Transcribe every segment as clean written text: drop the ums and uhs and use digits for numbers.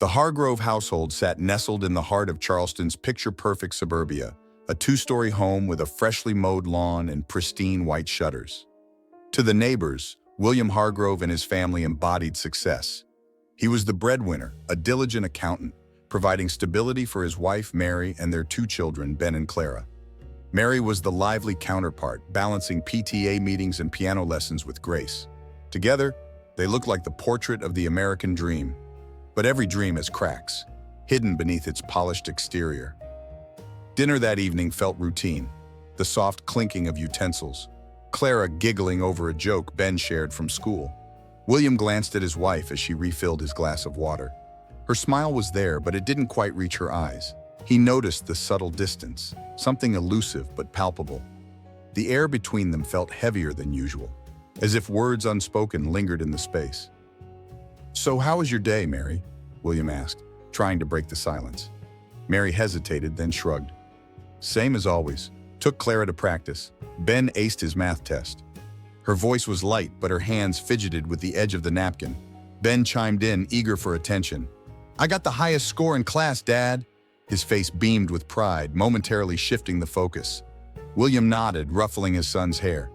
The Hargrove household sat nestled in the heart of Charleston's picture-perfect suburbia, a two-story home with a freshly mowed lawn and pristine white shutters. To the neighbors, William Hargrove and his family embodied success. He was the breadwinner, a diligent accountant, providing stability for his wife, Mary, and their two children, Ben and Clara. Mary was the lively counterpart, balancing PTA meetings and piano lessons with grace. Together, they looked like the portrait of the American dream. But every dream has cracks, hidden beneath its polished exterior. Dinner that evening felt routine, the soft clinking of utensils, Clara giggling over a joke Ben shared from school. William glanced at his wife as she refilled his glass of water. Her smile was there, but it didn't quite reach her eyes. He noticed the subtle distance, something elusive but palpable. The air between them felt heavier than usual, as if words unspoken lingered in the space. "So how was your day, Mary?" William asked, trying to break the silence. Mary hesitated, then shrugged. "Same as always. Took Clara to practice. Ben aced his math test." Her voice was light, but her hands fidgeted with the edge of the napkin. Ben chimed in, eager for attention. "I got the highest score in class, Dad." His face beamed with pride, momentarily shifting the focus. William nodded, ruffling his son's hair.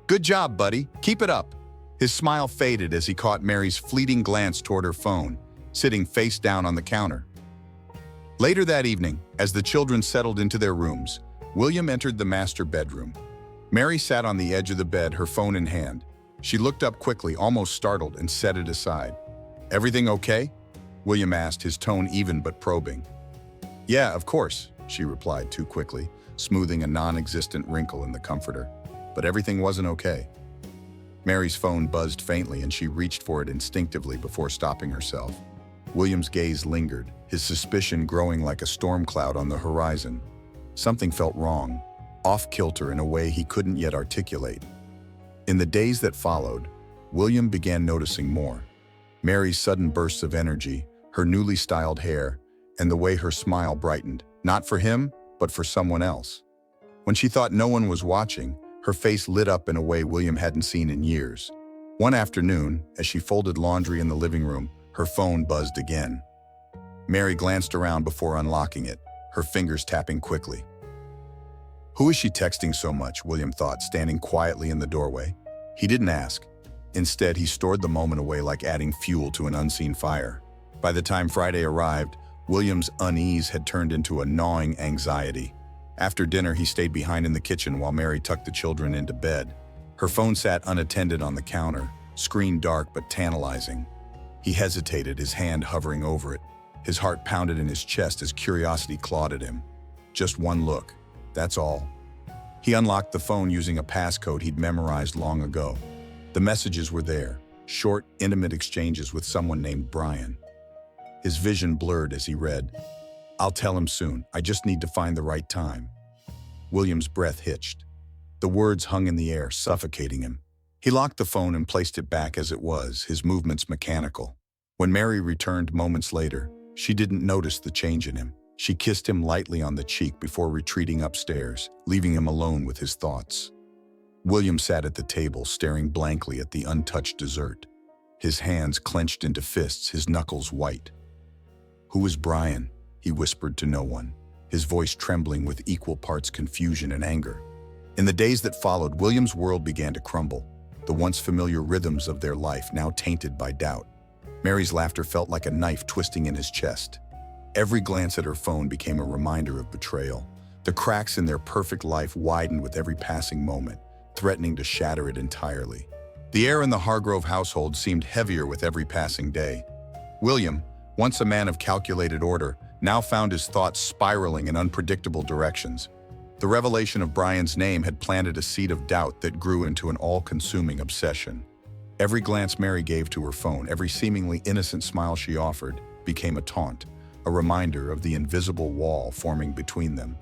"Good job, buddy. Keep it up." His smile faded as he caught Mary's fleeting glance toward her phone, sitting face down on the counter. Later that evening, as the children settled into their rooms, William entered the master bedroom. Mary sat on the edge of the bed, her phone in hand. She looked up quickly, almost startled, and set it aside. "Everything okay?" William asked, his tone even but probing. "Yeah, of course," she replied too quickly, smoothing a non-existent wrinkle in the comforter. "But everything wasn't okay." Mary's phone buzzed faintly and she reached for it instinctively before stopping herself. William's gaze lingered, his suspicion growing like a storm cloud on the horizon. Something felt wrong, off-kilter in a way he couldn't yet articulate. In the days that followed, William began noticing more. Mary's sudden bursts of energy, her newly styled hair, and the way her smile brightened, not for him, but for someone else. When she thought no one was watching, her face lit up in a way William hadn't seen in years. One afternoon, as she folded laundry in the living room, her phone buzzed again. Mary glanced around before unlocking it, her fingers tapping quickly. Who is she texting so much, William thought, standing quietly in the doorway. He didn't ask. Instead, he stored the moment away like adding fuel to an unseen fire. By the time Friday arrived, William's unease had turned into a gnawing anxiety. After dinner, he stayed behind in the kitchen while Mary tucked the children into bed. Her phone sat unattended on the counter, screen dark but tantalizing. He hesitated, his hand hovering over it. His heart pounded in his chest as curiosity clawed at him. Just one look, that's all. He unlocked the phone using a passcode he'd memorized long ago. The messages were there, short, intimate exchanges with someone named Brian. His vision blurred as he read, "I'll tell him soon. I just need to find the right time." William's breath hitched. The words hung in the air, suffocating him. He locked the phone and placed it back as it was, his movements mechanical. When Mary returned moments later, she didn't notice the change in him. She kissed him lightly on the cheek before retreating upstairs, leaving him alone with his thoughts. William sat at the table, staring blankly at the untouched dessert. His hands clenched into fists, his knuckles white. "Who is Brian?" he whispered to no one, his voice trembling with equal parts confusion and anger. In the days that followed, William's world began to crumble, the once familiar rhythms of their life now tainted by doubt. Mary's laughter felt like a knife twisting in his chest. Every glance at her phone became a reminder of betrayal. The cracks in their perfect life widened with every passing moment, threatening to shatter it entirely. The air in the Hargrove household seemed heavier with every passing day. William, once a man of calculated order, now found his thoughts spiraling in unpredictable directions. The revelation of Brian's name had planted a seed of doubt that grew into an all-consuming obsession. Every glance Mary gave to her phone, every seemingly innocent smile she offered, became a taunt, a reminder of the invisible wall forming between them.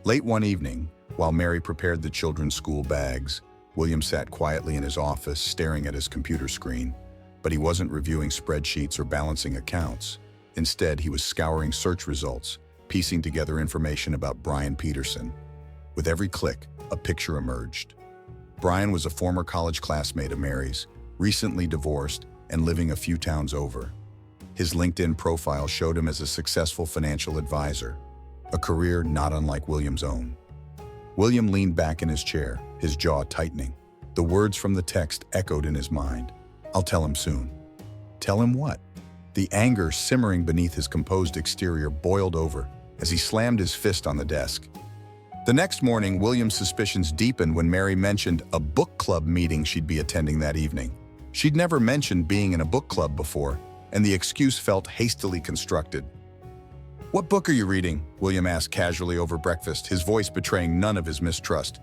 Late one evening, while Mary prepared the children's school bags, William sat quietly in his office, staring at his computer screen. But he wasn't reviewing spreadsheets or balancing accounts. Instead, he was scouring search results, piecing together information about Brian Peterson. With every click, a picture emerged. Brian was a former college classmate of Mary's, recently divorced and living a few towns over. His LinkedIn profile showed him as a successful financial advisor, a career not unlike William's own. William leaned back in his chair, his jaw tightening. The words from the text echoed in his mind. "I'll tell him soon." Tell him what? The anger simmering beneath his composed exterior boiled over as he slammed his fist on the desk. The next morning, William's suspicions deepened when Mary mentioned a book club meeting she'd be attending that evening. She'd never mentioned being in a book club before, and the excuse felt hastily constructed. "What book are you reading?" William asked casually over breakfast, his voice betraying none of his mistrust.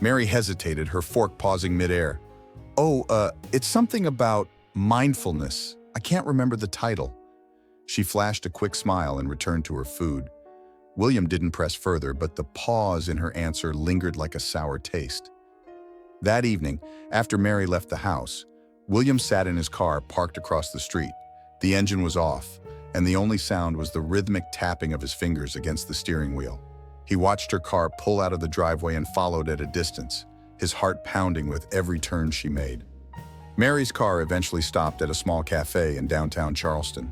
Mary hesitated, her fork pausing midair. It's something about mindfulness. I can't remember the title." She flashed a quick smile and returned to her food. William didn't press further, but the pause in her answer lingered like a sour taste. That evening, after Mary left the house, William sat in his car parked across the street. The engine was off, and the only sound was the rhythmic tapping of his fingers against the steering wheel. He watched her car pull out of the driveway and followed at a distance, his heart pounding with every turn she made. Mary's car eventually stopped at a small cafe in downtown Charleston.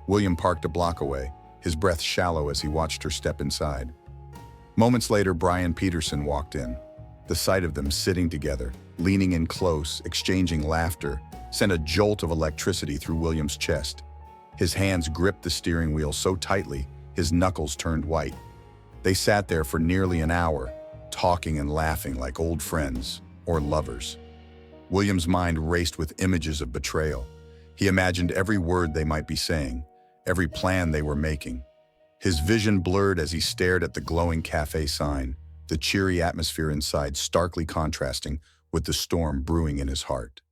William parked a block away, his breath shallow as he watched her step inside. Moments later, Brian Peterson walked in. The sight of them sitting together, leaning in close, exchanging laughter, sent a jolt of electricity through William's chest. His hands gripped the steering wheel so tightly, his knuckles turned white. They sat there for nearly an hour, talking and laughing like old friends or lovers. William's mind raced with images of betrayal. He imagined every word they might be saying, every plan they were making. His vision blurred as he stared at the glowing cafe sign, the cheery atmosphere inside starkly contrasting with the storm brewing in his heart.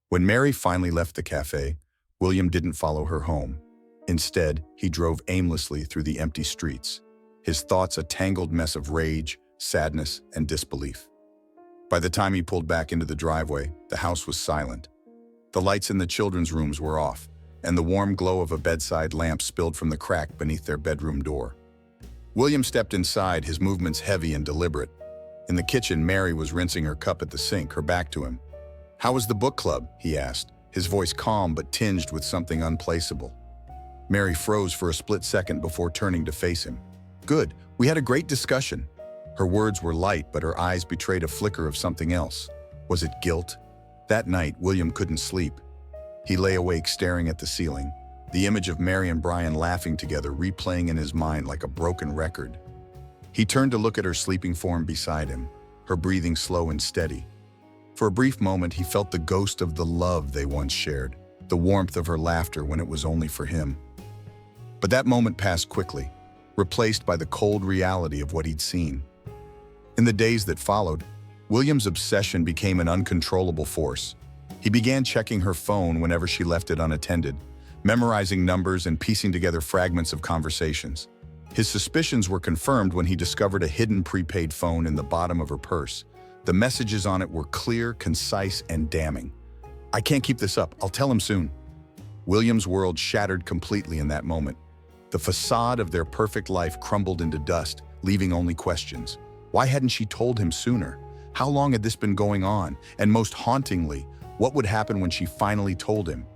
When Mary finally left the cafe, William didn't follow her home. Instead, he drove aimlessly through the empty streets, his thoughts a tangled mess of rage, sadness, and disbelief. By the time he pulled back into the driveway, the house was silent. The lights in the children's rooms were off, and the warm glow of a bedside lamp spilled from the crack beneath their bedroom door. William stepped inside, his movements heavy and deliberate. In the kitchen, Mary was rinsing her cup at the sink, her back to him. "How was the book club?" he asked, his voice calm but tinged with something unplaceable. Mary froze for a split second before turning to face him. "Good. We had a great discussion." Her words were light, but her eyes betrayed a flicker of something else. Was it guilt? That night, William couldn't sleep. He lay awake staring at the ceiling, the image of Mary and Brian laughing together replaying in his mind like a broken record. He turned to look at her sleeping form beside him, her breathing slow and steady. For a brief moment, he felt the ghost of the love they once shared, the warmth of her laughter when it was only for him. But that moment passed quickly, replaced by the cold reality of what he'd seen. In the days that followed, William's obsession became an uncontrollable force. He began checking her phone whenever she left it unattended, memorizing numbers and piecing together fragments of conversations. His suspicions were confirmed when he discovered a hidden prepaid phone in the bottom of her purse. The messages on it were clear, concise, and damning. "I can't keep this up. I'll tell him soon." William's world shattered completely in that moment. The facade of their perfect life crumbled into dust, leaving only questions. Why hadn't she told him sooner? How long had this been going on? And most hauntingly, what would happen when she finally told him?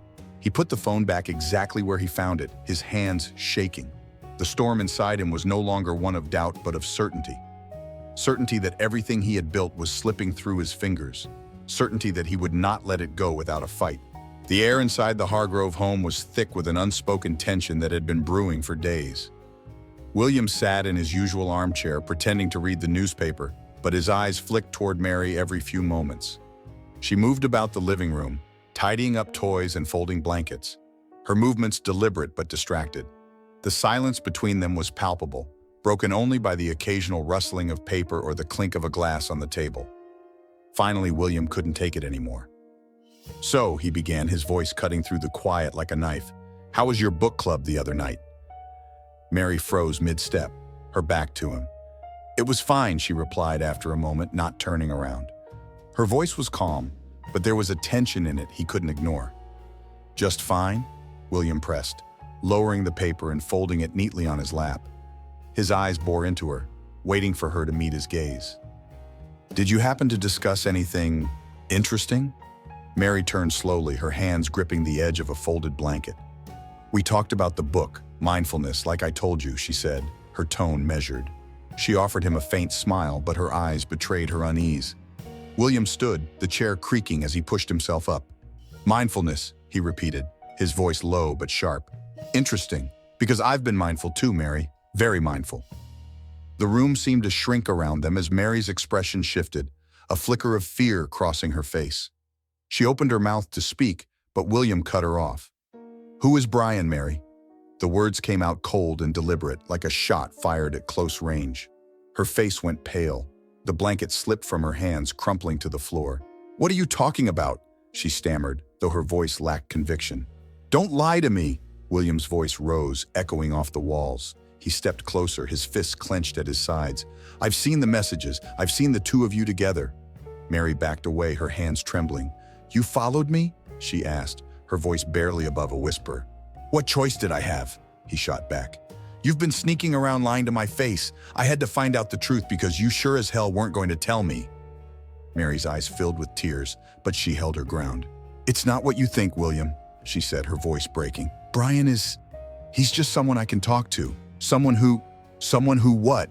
He put the phone back exactly where he found it, his hands shaking. The storm inside him was no longer one of doubt, but of certainty. Certainty that everything he had built was slipping through his fingers. Certainty that he would not let it go without a fight. The air inside the Hargrove home was thick with an unspoken tension that had been brewing for days. William sat in his usual armchair, pretending to read the newspaper, but his eyes flicked toward Mary every few moments. She moved about the living room, tidying up toys and folding blankets, her movements deliberate but distracted. The silence between them was palpable, broken only by the occasional rustling of paper or the clink of a glass on the table. Finally, William couldn't take it anymore. "So," he began, his voice cutting through the quiet like a knife, "how was your book club the other night?" Mary froze mid-step, her back to him. "It was fine," she replied after a moment, not turning around. Her voice was calm, but there was a tension in it he couldn't ignore. "Just fine?" William pressed, lowering the paper and folding it neatly on his lap. His eyes bore into her, waiting for her to meet his gaze. "Did you happen to discuss anything interesting?" Mary turned slowly, her hands gripping the edge of a folded blanket. We talked about the book, mindfulness, like I told you, she said, her tone measured. She offered him a faint smile, but her eyes betrayed her unease. William stood, the chair creaking as he pushed himself up. Mindfulness, he repeated, his voice low but sharp. Interesting, because I've been mindful too, Mary, very mindful. The room seemed to shrink around them as Mary's expression shifted, a flicker of fear crossing her face. She opened her mouth to speak, but William cut her off. Who is Brian, Mary? The words came out cold and deliberate, like a shot fired at close range. Her face went pale. The blanket slipped from her hands, crumpling to the floor. What are you talking about? She stammered, though her voice lacked conviction. Don't lie to me! William's voice rose, echoing off the walls. He stepped closer, his fists clenched at his sides. I've seen the messages. I've seen the two of you together. Mary backed away, her hands trembling. You followed me? She asked, her voice barely above a whisper. What choice did I have? He shot back. You've been sneaking around lying to my face. I had to find out the truth because you sure as hell weren't going to tell me. Mary's eyes filled with tears, but she held her ground. It's not what you think, William, she said, her voice breaking. Brian he's just someone I can talk to. Someone who what?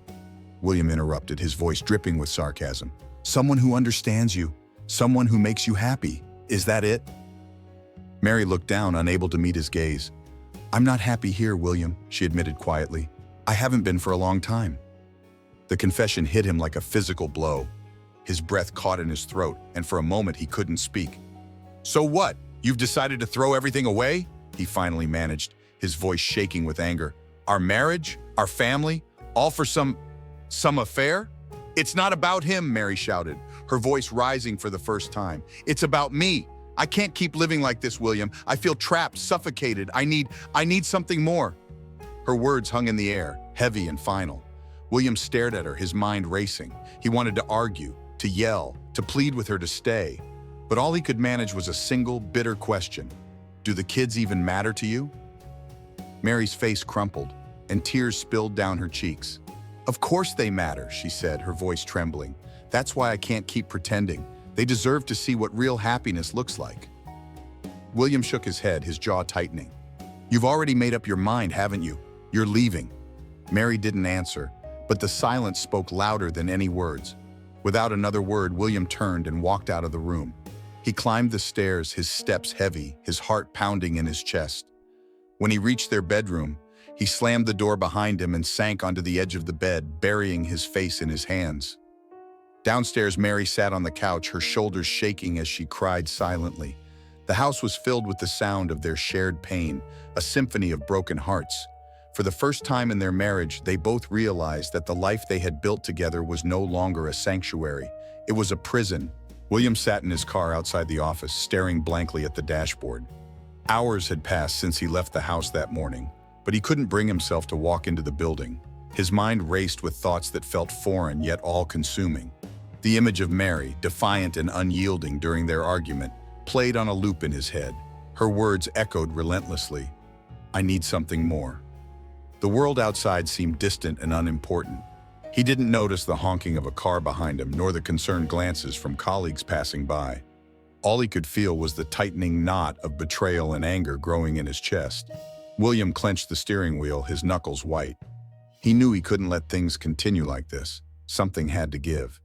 William interrupted, his voice dripping with sarcasm. Someone who understands you. Someone who makes you happy. Is that it? Mary looked down, unable to meet his gaze. I'm not happy here, William, she admitted quietly. I haven't been for a long time. The confession hit him like a physical blow. His breath caught in his throat, and for a moment he couldn't speak. So what? You've decided to throw everything away? He finally managed, his voice shaking with anger. Our marriage? Our family? All for some affair? It's not about him, Mary shouted, her voice rising for the first time. It's about me. I can't keep living like this, William. I feel trapped, suffocated. I need something more. Her words hung in the air, heavy and final. William stared at her, his mind racing. He wanted to argue, to yell, to plead with her to stay. But all he could manage was a single, bitter question. Do the kids even matter to you? Mary's face crumpled, and tears spilled down her cheeks. Of course they matter, she said, her voice trembling. That's why I can't keep pretending. They deserve to see what real happiness looks like. William shook his head, his jaw tightening. You've already made up your mind, haven't you? You're leaving. Mary didn't answer, but the silence spoke louder than any words. Without another word, William turned and walked out of the room. He climbed the stairs, his steps heavy, his heart pounding in his chest. When he reached their bedroom, he slammed the door behind him and sank onto the edge of the bed, burying his face in his hands. Downstairs, Mary sat on the couch, her shoulders shaking as she cried silently. The house was filled with the sound of their shared pain, a symphony of broken hearts. For the first time in their marriage, they both realized that the life they had built together was no longer a sanctuary. It was a prison. William sat in his car outside the office, staring blankly at the dashboard. Hours had passed since he left the house that morning, but he couldn't bring himself to walk into the building. His mind raced with thoughts that felt foreign yet all-consuming. The image of Mary, defiant and unyielding during their argument, played on a loop in his head. Her words echoed relentlessly. I need something more. The world outside seemed distant and unimportant. He didn't notice the honking of a car behind him, nor the concerned glances from colleagues passing by. All he could feel was the tightening knot of betrayal and anger growing in his chest. William clenched the steering wheel, his knuckles white. He knew he couldn't let things continue like this. Something had to give.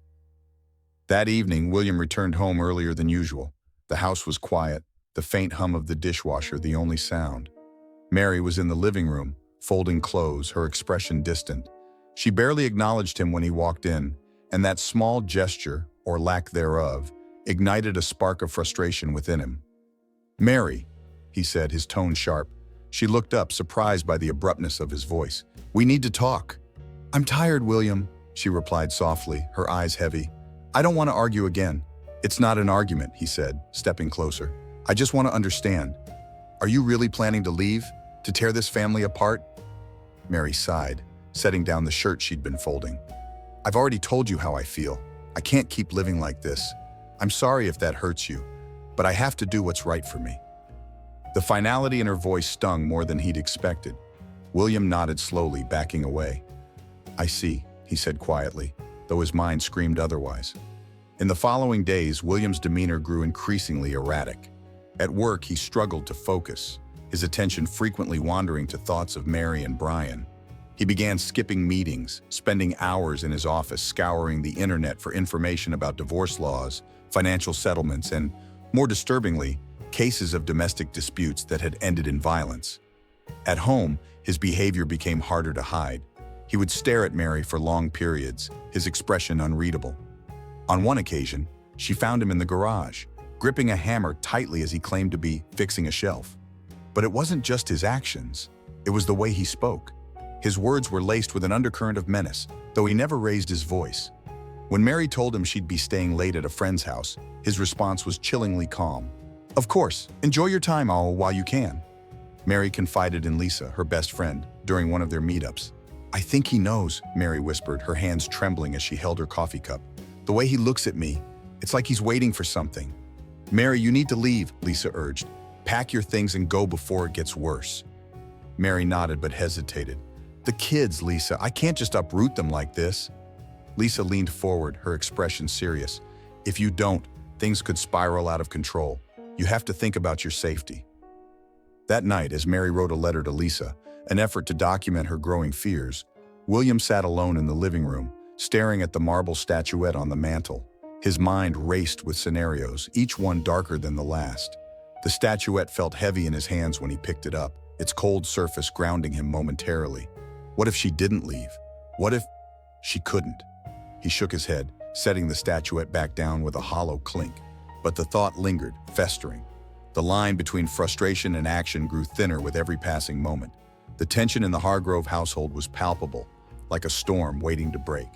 That evening, William returned home earlier than usual. The house was quiet, the faint hum of the dishwasher the only sound. Mary was in the living room, folding clothes, her expression distant. She barely acknowledged him when he walked in, and that small gesture, or lack thereof, ignited a spark of frustration within him. Mary, he said, his tone sharp. She looked up, surprised by the abruptness of his voice. We need to talk. I'm tired, William, she replied softly, her eyes heavy. I don't want to argue again. It's not an argument, he said, stepping closer. I just want to understand. Are you really planning to leave? To tear this family apart? Mary sighed, setting down the shirt she'd been folding. I've already told you how I feel. I can't keep living like this. I'm sorry if that hurts you, but I have to do what's right for me. The finality in her voice stung more than he'd expected. William nodded slowly, backing away. I see, he said quietly, though his mind screamed otherwise. In the following days, William's demeanor grew increasingly erratic. At work, he struggled to focus. his attention frequently wandering to thoughts of Mary and Brian. He began skipping meetings, spending hours in his office scouring the internet for information about divorce laws, financial settlements, and, more disturbingly, cases of domestic disputes that had ended in violence. At home, his behavior became harder to hide. He would stare at Mary for long periods, his expression unreadable. On one occasion, she found him in the garage, gripping a hammer tightly as he claimed to be fixing a shelf. But it wasn't just his actions, it was the way he spoke. His words were laced with an undercurrent of menace, though he never raised his voice. When Mary told him she'd be staying late at a friend's house, his response was chillingly calm. "Of course, enjoy your time while you can." Mary confided in Lisa, her best friend, during one of their meetups. "I think he knows," Mary whispered, her hands trembling as she held her coffee cup. "The way he looks at me, it's like he's waiting for something." "Mary, you need to leave," Lisa urged. "Pack your things and go before it gets worse." Mary nodded but hesitated. "The kids, Lisa, I can't just uproot them like this." Lisa leaned forward, her expression serious. "If you don't, things could spiral out of control. You have to think about your safety." That night, as Mary wrote a letter to Lisa, an effort to document her growing fears, William sat alone in the living room, staring at the marble statuette on the mantel. His mind raced with scenarios, each one darker than the last. The statuette felt heavy in his hands when he picked it up, its cold surface grounding him momentarily. What if she didn't leave? What if she couldn't? He shook his head, setting the statuette back down with a hollow clink. But the thought lingered, festering. The line between frustration and action grew thinner with every passing moment. The tension in the Hargrove household was palpable, like a storm waiting to break.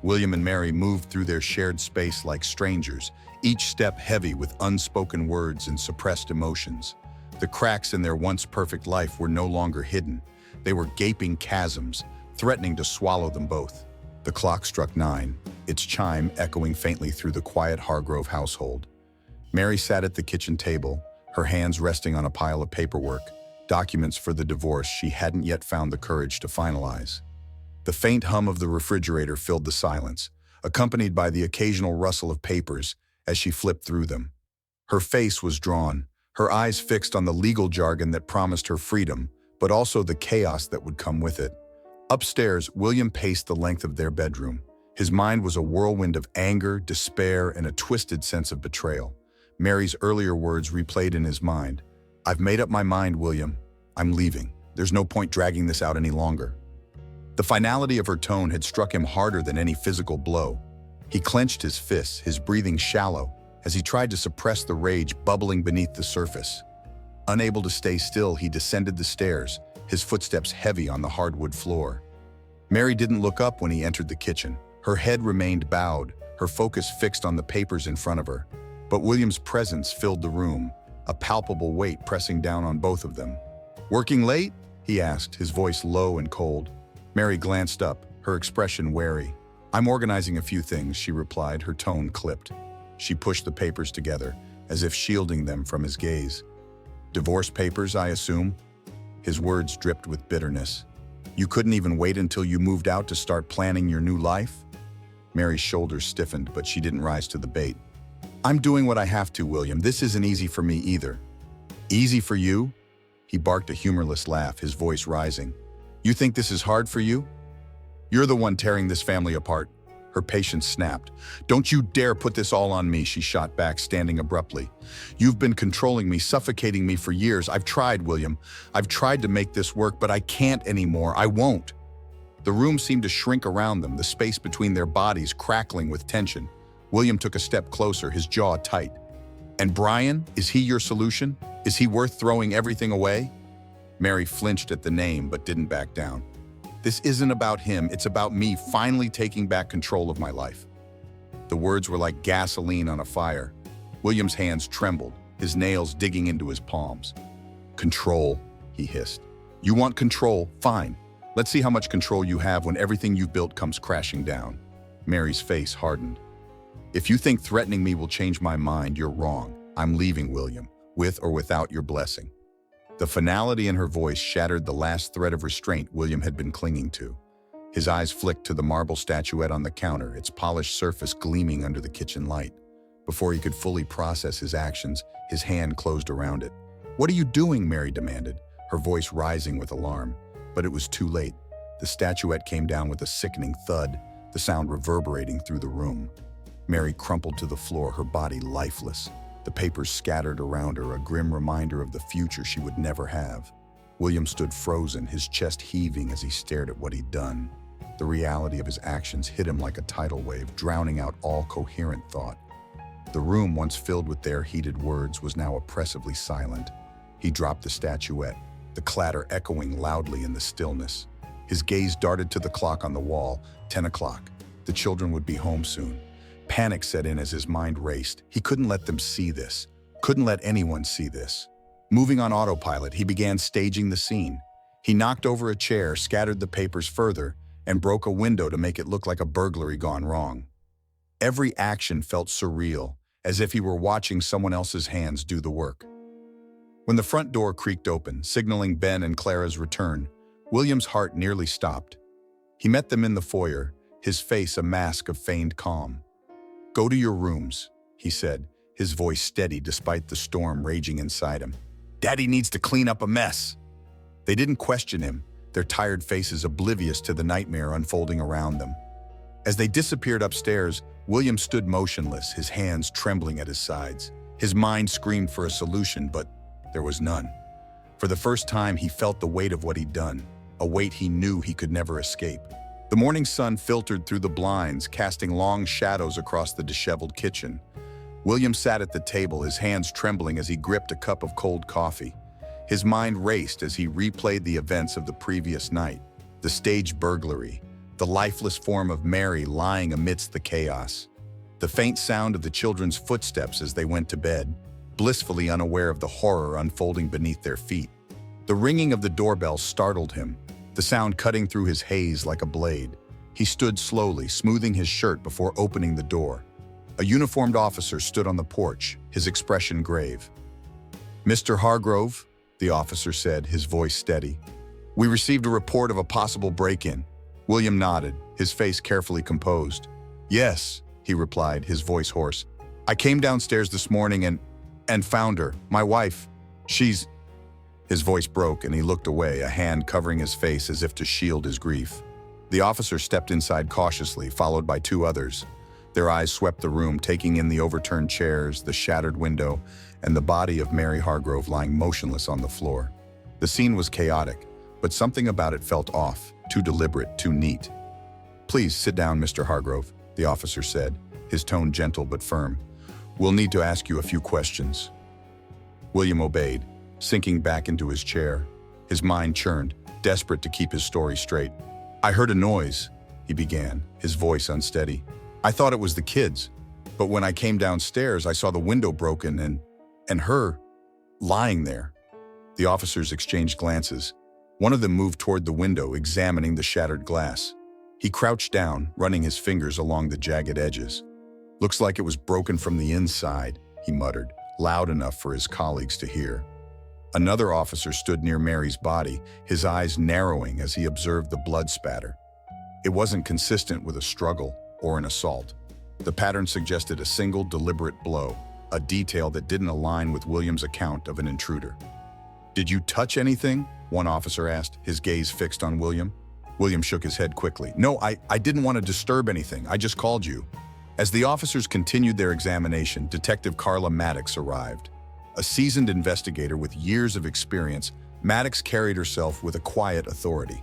William and Mary moved through their shared space like strangers, each step heavy with unspoken words and suppressed emotions. The cracks in their once perfect life were no longer hidden. They were gaping chasms, threatening to swallow them both. The clock struck 9, its chime echoing faintly through the quiet Hargrove household. Mary sat at the kitchen table, her hands resting on a pile of paperwork, documents for the divorce she hadn't yet found the courage to finalize. The faint hum of the refrigerator filled the silence, accompanied by the occasional rustle of papers as she flipped through them. Her face was drawn, her eyes fixed on the legal jargon that promised her freedom, but also the chaos that would come with it. Upstairs, William paced the length of their bedroom. His mind was a whirlwind of anger, despair, and a twisted sense of betrayal. Mary's earlier words replayed in his mind. "I've made up my mind, William. I'm leaving. There's no point dragging this out any longer." The finality of her tone had struck him harder than any physical blow. He clenched his fists, his breathing shallow, as he tried to suppress the rage bubbling beneath the surface. Unable to stay still, he descended the stairs, his footsteps heavy on the hardwood floor. Mary didn't look up when he entered the kitchen. Her head remained bowed, her focus fixed on the papers in front of her. But William's presence filled the room, a palpable weight pressing down on both of them. "Working late?" he asked, his voice low and cold. Mary glanced up, her expression wary. "I'm organizing a few things," she replied, her tone clipped. She pushed the papers together, as if shielding them from his gaze. "Divorce papers, I assume?" His words dripped with bitterness. "You couldn't even wait until you moved out to start planning your new life?" Mary's shoulders stiffened, but she didn't rise to the bait. "I'm doing what I have to, William. This isn't easy for me either." "Easy for you?" He barked a humorless laugh, his voice rising. "You think this is hard for you? You're the one tearing this family apart." Her patience snapped. "Don't you dare put this all on me," she shot back, standing abruptly. "You've been controlling me, suffocating me for years. I've tried, William. I've tried to make this work, but I can't anymore. I won't." The room seemed to shrink around them, the space between their bodies crackling with tension. William took a step closer, his jaw tight. "And Brian, is he your solution? Is he worth throwing everything away?" Mary flinched at the name, but didn't back down. "This isn't about him, it's about me finally taking back control of my life." The words were like gasoline on a fire. William's hands trembled, his nails digging into his palms. "Control," he hissed. "You want control? Fine. Let's see how much control you have when everything you've built comes crashing down." Mary's face hardened. "If you think threatening me will change my mind, you're wrong. I'm leaving, William, with or without your blessing." The finality in her voice shattered the last thread of restraint William had been clinging to. His eyes flicked to the marble statuette on the counter, its polished surface gleaming under the kitchen light. Before he could fully process his actions, his hand closed around it. "What are you doing?" Mary demanded, her voice rising with alarm. But it was too late. The statuette came down with a sickening thud, the sound reverberating through the room. Mary crumpled to the floor, her body lifeless. The papers scattered around her, a grim reminder of the future she would never have. William stood frozen, his chest heaving as he stared at what he'd done. The reality of his actions hit him like a tidal wave, drowning out all coherent thought. The room, once filled with their heated words, was now oppressively silent. He dropped the statuette, the clatter echoing loudly in the stillness. His gaze darted to the clock on the wall, 10 o'clock. The children would be home soon. Panic set in as his mind raced. He couldn't let them see this. Couldn't let anyone see this. Moving on autopilot, he began staging the scene. He knocked over a chair, scattered the papers further, and broke a window to make it look like a burglary gone wrong. Every action felt surreal, as if he were watching someone else's hands do the work. When the front door creaked open, signaling Ben and Clara's return, William's heart nearly stopped. He met them in the foyer, his face a mask of feigned calm. "Go to your rooms," he said, his voice steady despite the storm raging inside him. "Daddy needs to clean up a mess." They didn't question him, their tired faces oblivious to the nightmare unfolding around them. As they disappeared upstairs, William stood motionless, his hands trembling at his sides. His mind screamed for a solution, but there was none. For the first time, he felt the weight of what he'd done, a weight he knew he could never escape. The morning sun filtered through the blinds, casting long shadows across the disheveled kitchen. William sat at the table, his hands trembling as he gripped a cup of cold coffee. His mind raced as he replayed the events of the previous night. The staged burglary, the lifeless form of Mary lying amidst the chaos, the faint sound of the children's footsteps as they went to bed, blissfully unaware of the horror unfolding beneath their feet. The ringing of the doorbell startled him, the sound cutting through his haze like a blade. He stood slowly, smoothing his shirt before opening the door. A uniformed officer stood on the porch, his expression grave. "Mr. Hargrove," the officer said, his voice steady. "We received a report of a possible break-in." William nodded, his face carefully composed. "Yes," he replied, his voice hoarse. "I came downstairs this morning and found her, my wife. She's—" His voice broke and he looked away, a hand covering his face as if to shield his grief. The officer stepped inside cautiously, followed by two others. Their eyes swept the room, taking in the overturned chairs, the shattered window, and the body of Mary Hargrove lying motionless on the floor. The scene was chaotic, but something about it felt off, too deliberate, too neat. "Please sit down, Mr. Hargrove," the officer said, his tone gentle but firm. "We'll need to ask you a few questions." William obeyed, sinking back into his chair. His mind churned, desperate to keep his story straight. "I heard a noise," he began, his voice unsteady. "I thought it was the kids, but when I came downstairs, I saw the window broken and her lying there." The officers exchanged glances. One of them moved toward the window, examining the shattered glass. He crouched down, running his fingers along the jagged edges. "Looks like it was broken from the inside," he muttered, loud enough for his colleagues to hear. Another officer stood near Mary's body, his eyes narrowing as he observed the blood spatter. It wasn't consistent with a struggle or an assault. The pattern suggested a single deliberate blow, a detail that didn't align with William's account of an intruder. "Did you touch anything?" one officer asked, his gaze fixed on William. William shook his head quickly. "No, I didn't want to disturb anything. I just called you." As the officers continued their examination, Detective Carla Maddox arrived. A seasoned investigator with years of experience, Maddox carried herself with a quiet authority.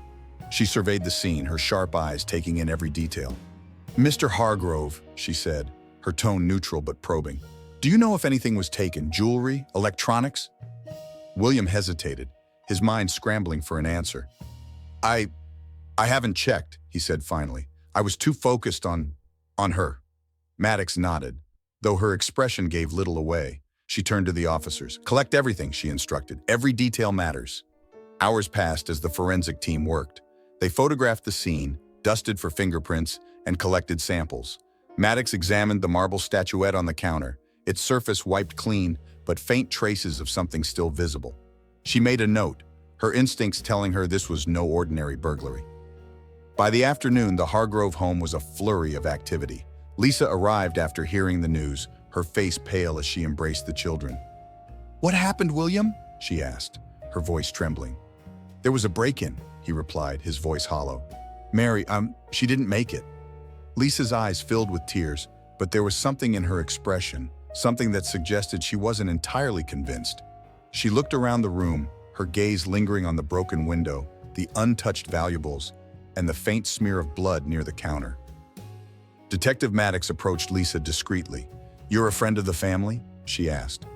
She surveyed the scene, her sharp eyes taking in every detail. "Mr. Hargrove," she said, her tone neutral but probing, "do you know if anything was taken? Jewelry? Electronics?" William hesitated, his mind scrambling for an answer. I haven't checked," he said finally. "I was too focused on her." Maddox nodded, though her expression gave little away. She turned to the officers. "Collect everything," she instructed. "Every detail matters." Hours passed as the forensic team worked. They photographed the scene, dusted for fingerprints, and collected samples. Maddox examined the marble statuette on the counter, its surface wiped clean, but faint traces of something still visible. She made a note, her instincts telling her this was no ordinary burglary. By the afternoon, the Hargrove home was a flurry of activity. Lisa arrived after hearing the news, her face pale as she embraced the children. "What happened, William?" she asked, her voice trembling. There was a break-in, he replied, his voice hollow. Mary, she didn't make it. Lisa's eyes filled with tears, but there was something in her expression, something that suggested she wasn't entirely convinced. She looked around the room, her gaze lingering on the broken window, the untouched valuables, and the faint smear of blood near the counter. Detective Maddox approached Lisa discreetly. You're a friend of the family? She asked.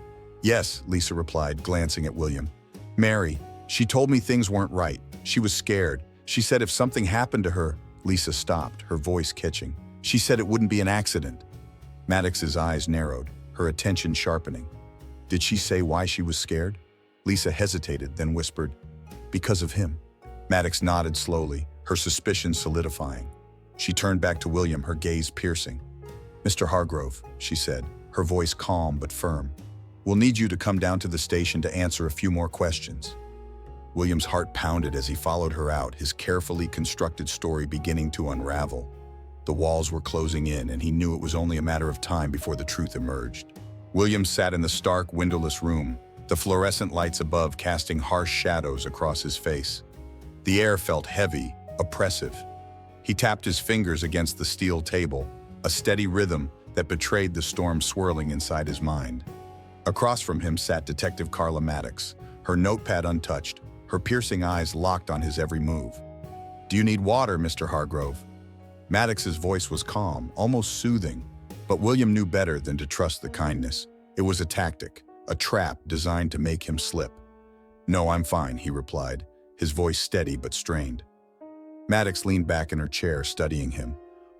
Yes, Lisa replied, glancing at William. Mary, she told me things weren't right. She was scared. She said if something happened to her. Lisa stopped, her voice catching. She said it wouldn't be an accident. Maddox's eyes narrowed, her attention sharpening. Did she say why she was scared? Lisa hesitated, then whispered, because of him. Maddox nodded slowly, her suspicion solidifying. She turned back to William, her gaze piercing. Mr. Hargrove, she said, her voice calm but firm. We'll need you to come down to the station to answer a few more questions. William's heart pounded as he followed her out, his carefully constructed story beginning to unravel. The walls were closing in, and he knew it was only a matter of time before the truth emerged. William sat in the stark, windowless room, the fluorescent lights above casting harsh shadows across his face. The air felt heavy, oppressive. He tapped his fingers against the steel table, a steady rhythm that betrayed the storm swirling inside his mind. Across from him sat Detective Carla Maddox, her notepad untouched, her piercing eyes locked on his every move. Do you need water, Mr. Hargrove? Maddox's voice was calm, almost soothing, but William knew better than to trust the kindness. It was a tactic, a trap designed to make him slip. No, I'm fine, he replied, his voice steady but strained. Maddox leaned back in her chair, studying him.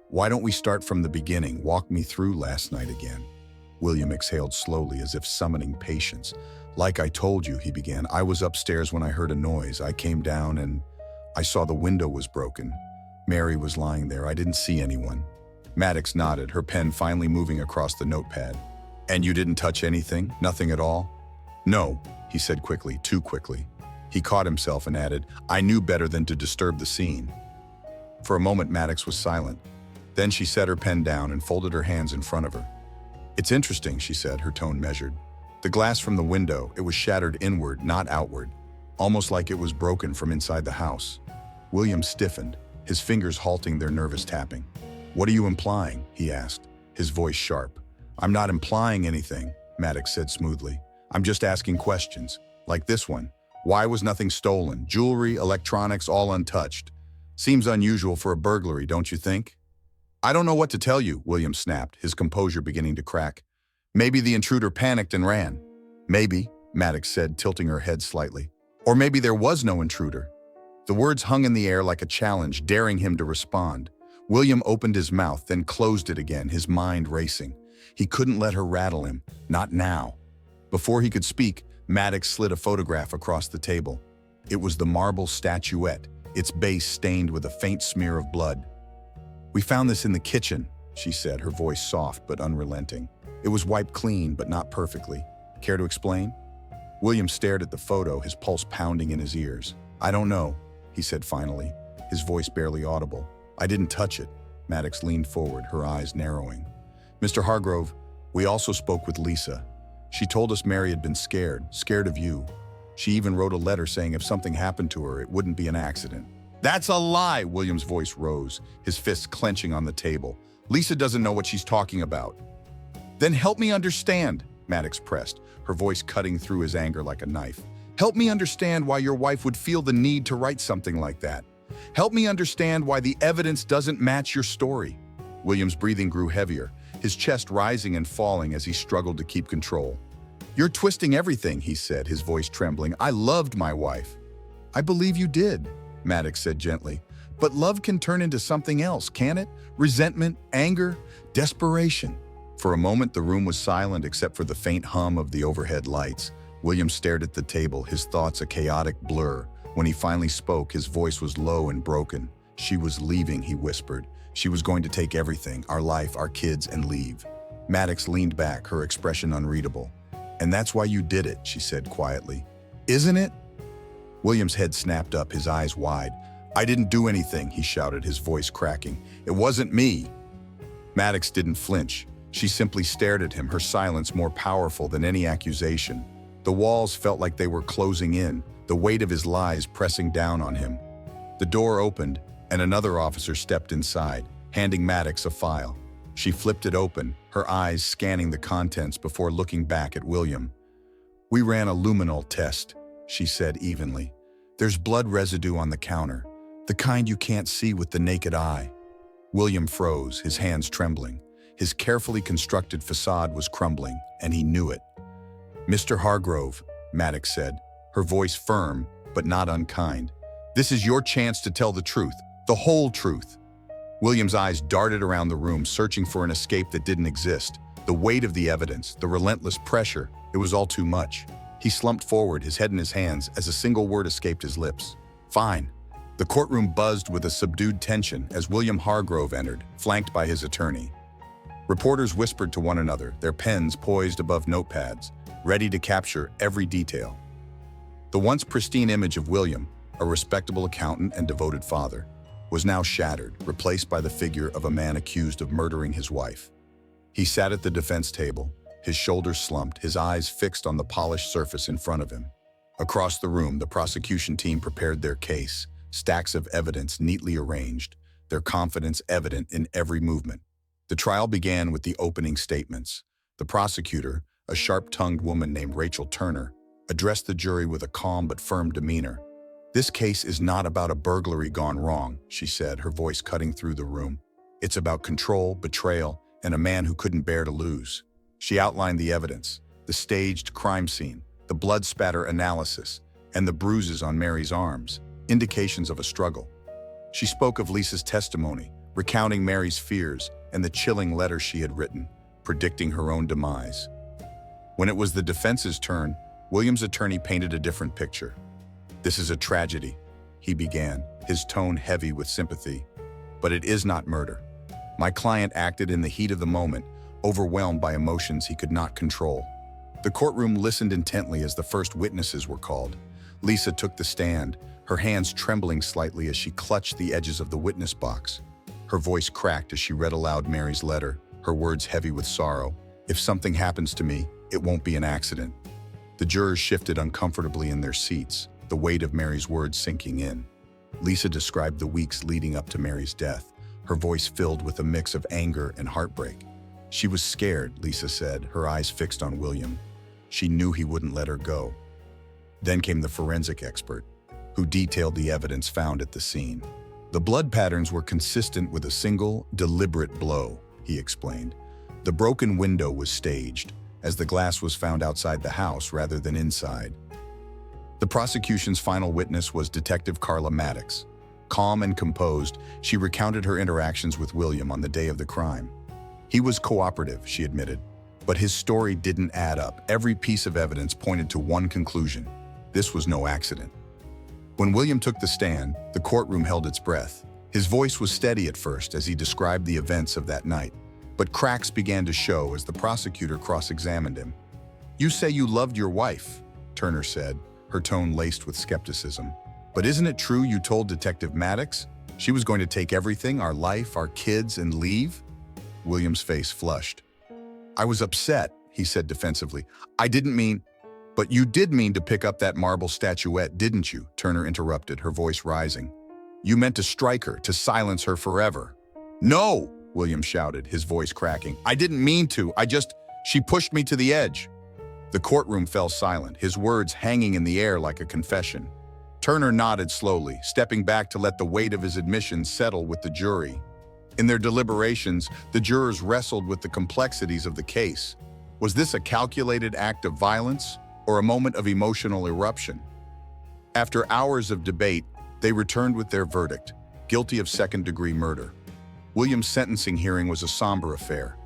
Why don't we start from the beginning? Walk me through last night again. William exhaled slowly, as if summoning patience. Like I told you, he began, I was upstairs when I heard a noise. I came down and I saw the window was broken. Mary was lying there. I didn't see anyone. Maddox nodded, her pen finally moving across the notepad. And you didn't touch anything? Nothing at all? No, he said quickly, too quickly. He caught himself and added, I knew better than to disturb the scene. For a moment, Maddox was silent. Then she set her pen down and folded her hands in front of her. It's interesting, she said, her tone measured. The glass from the window, it was shattered inward, not outward, almost like it was broken from inside the house. William stiffened, his fingers halting their nervous tapping. What are you implying? He asked, his voice sharp. I'm not implying anything, Maddox said smoothly. I'm just asking questions, like this one. Why was nothing stolen? Jewelry, electronics, all untouched. Seems unusual for a burglary, don't you think? I don't know what to tell you, William snapped, his composure beginning to crack. Maybe the intruder panicked and ran. Maybe, Maddox said, tilting her head slightly. Or maybe there was no intruder. The words hung in the air like a challenge, daring him to respond. William opened his mouth, then closed it again, his mind racing. He couldn't let her rattle him, not now. Before he could speak, Maddox slid a photograph across the table. It was the marble statuette, its base stained with a faint smear of blood. We found this in the kitchen, she said, her voice soft but unrelenting. It was wiped clean, but not perfectly. Care to explain? William stared at the photo, his pulse pounding in his ears. I don't know, he said finally, his voice barely audible. I didn't touch it. Maddox leaned forward, her eyes narrowing. Mr. Hargrove, we also spoke with Lisa. She told us Mary had been scared of you. She even wrote a letter saying if something happened to her, it wouldn't be an accident. That's a lie, William's voice rose, his fists clenching on the table. Lisa doesn't know what she's talking about. Then help me understand, Maddox pressed, her voice cutting through his anger like a knife. Help me understand why your wife would feel the need to write something like that. Help me understand why the evidence doesn't match your story. William's breathing grew heavier, his chest rising and falling as he struggled to keep control. You're twisting everything, he said, his voice trembling. I loved my wife. I believe you did, Maddox said gently. But love can turn into something else, can it? Resentment, anger, desperation. For a moment, the room was silent except for the faint hum of the overhead lights. William stared at the table, his thoughts a chaotic blur. When he finally spoke, his voice was low and broken. She was leaving, he whispered. She was going to take everything, our life, our kids, and leave. Maddox leaned back, her expression unreadable. And that's why you did it, she said quietly. Isn't it? William's head snapped up, his eyes wide. I didn't do anything, he shouted, his voice cracking. It wasn't me. Maddox didn't flinch. She simply stared at him, her silence more powerful than any accusation. The walls felt like they were closing in, the weight of his lies pressing down on him. The door opened, and another officer stepped inside, handing Maddox a file. She flipped it open, her eyes scanning the contents before looking back at William. "We ran a luminol test," she said evenly. "There's blood residue on the counter, the kind you can't see with the naked eye." William froze, his hands trembling. His carefully constructed facade was crumbling, and he knew it. "Mr. Hargrove," Maddox said, her voice firm but not unkind, "this is your chance to tell the truth, the whole truth." William's eyes darted around the room, searching for an escape that didn't exist. The weight of the evidence, the relentless pressure, it was all too much. He slumped forward, his head in his hands, as a single word escaped his lips. "Fine." The courtroom buzzed with a subdued tension as William Hargrove entered, flanked by his attorney. Reporters whispered to one another, their pens poised above notepads, ready to capture every detail. The once pristine image of William, a respectable accountant and devoted father, was now shattered, replaced by the figure of a man accused of murdering his wife. He sat at the defense table, his shoulders slumped, his eyes fixed on the polished surface in front of him. Across the room, the prosecution team prepared their case, stacks of evidence neatly arranged, their confidence evident in every movement. The trial began with the opening statements. The prosecutor, a sharp-tongued woman named Rachel Turner, addressed the jury with a calm but firm demeanor. "This case is not about a burglary gone wrong," she said, her voice cutting through the room. "It's about control, betrayal, and a man who couldn't bear to lose." She outlined the evidence, the staged crime scene, the blood spatter analysis, and the bruises on Mary's arms, indications of a struggle. She spoke of Lisa's testimony, recounting Mary's fears and the chilling letter she had written, predicting her own demise. When it was the defense's turn, William's attorney painted a different picture. "This is a tragedy," he began, his tone heavy with sympathy. "But it is not murder. My client acted in the heat of the moment, overwhelmed by emotions he could not control." The courtroom listened intently as the first witnesses were called. Lisa took the stand, her hands trembling slightly as she clutched the edges of the witness box. Her voice cracked as she read aloud Mary's letter, her words heavy with sorrow. "If something happens to me, it won't be an accident." The jurors shifted uncomfortably in their seats, the weight of Mary's words sinking in. Lisa described the weeks leading up to Mary's death, her voice filled with a mix of anger and heartbreak. "She was scared," Lisa said, her eyes fixed on William. "She knew he wouldn't let her go." Then came the forensic expert, who detailed the evidence found at the scene. "The blood patterns were consistent with a single, deliberate blow," he explained. "The broken window was staged, as the glass was found outside the house rather than inside." The prosecution's final witness was Detective Carla Maddox. Calm and composed, she recounted her interactions with William on the day of the crime. "He was cooperative," she admitted, but his story didn't add up. Every piece of evidence pointed to one conclusion: this was no accident. When William took the stand, the courtroom held its breath. His voice was steady at first as he described the events of that night, but cracks began to show as the prosecutor cross-examined him. "You say you loved your wife," Turner said, her tone laced with skepticism. "But isn't it true you told Detective Maddox she was going to take everything, our life, our kids, and leave?" William's face flushed. "I was upset," he said defensively. "I didn't mean—" "But you did mean to pick up that marble statuette, didn't you?" Turner interrupted, her voice rising. "You meant to strike her, to silence her forever." "No!" William shouted, his voice cracking. "I didn't mean to. She pushed me to the edge." The courtroom fell silent, his words hanging in the air like a confession. Turner nodded slowly, stepping back to let the weight of his admission settle with the jury. In their deliberations, the jurors wrestled with the complexities of the case. Was this a calculated act of violence or a moment of emotional eruption? After hours of debate, they returned with their verdict: guilty of second-degree murder. William's sentencing hearing was a somber affair.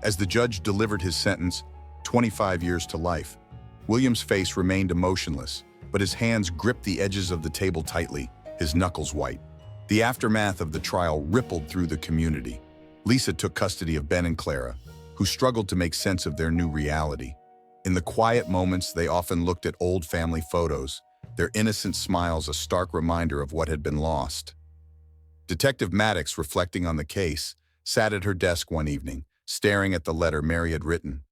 As the judge delivered his sentence, 25 years to life, William's face remained emotionless, but his hands gripped the edges of the table tightly, his knuckles white. The aftermath of the trial rippled through the community. Lisa took custody of Ben and Clara, who struggled to make sense of their new reality. In the quiet moments, they often looked at old family photos, their innocent smiles a stark reminder of what had been lost. Detective Maddox, reflecting on the case, sat at her desk one evening, staring at the letter Mary had written.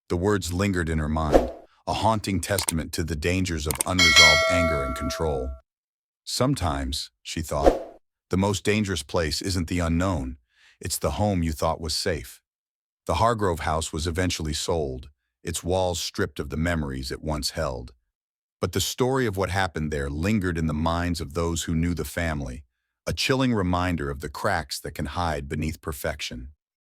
The words lingered in her mind, a haunting testament to the dangers of unresolved anger and control. Sometimes, she thought, the most dangerous place isn't the unknown, it's the home you thought was safe. The Hargrove house was eventually sold, its walls stripped of the memories it once held. But the story of what happened there lingered in the minds of those who knew the family, a chilling reminder of the cracks that can hide beneath perfection.